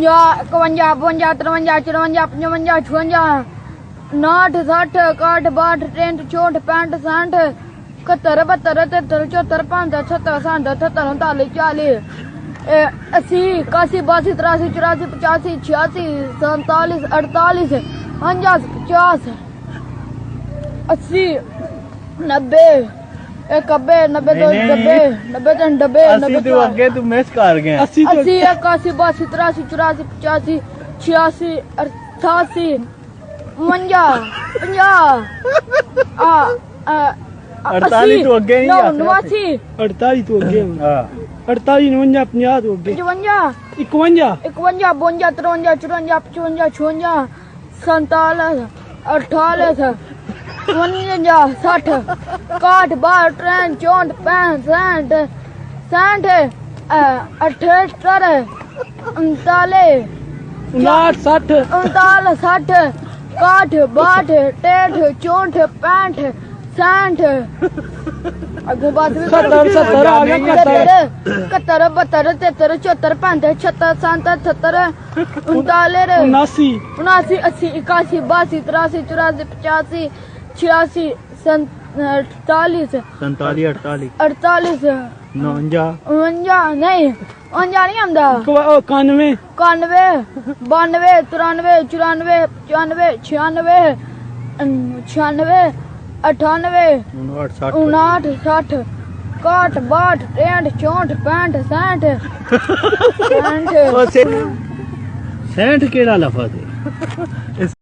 51 52 53 54 55 56 59 60 61 62 63 64 65 71 72 73 74 75 76 77 39 40 80 81 82 83 84 85 86 47 48 50 80 90 एक कब्बे 90 दो डब्बे 90 तीन डब्बे 90 तू अगे तू मिस कर गया 80 81 82 83 84 85 86 88 52 48 तू अगे नहीं 89 48 तो अगे हां 48 49 50 तो अगे 55 51 51 52 53 54 55 56 57 58 59 60 61 62 63 64 65 68 39 59 60 59 60 61 62 63 64 65 अगो बात भी 70 70 आ गया 71 72 73 74 75 76 77 39 79 79 80 81 82 83 84 85 86 47 47 48 48 49 49 नहीं 49 नहीं आंदा 91 91 92 93 94 95 96 96 98 59 60 61 62 63 64 65 60 केड़ा लफज है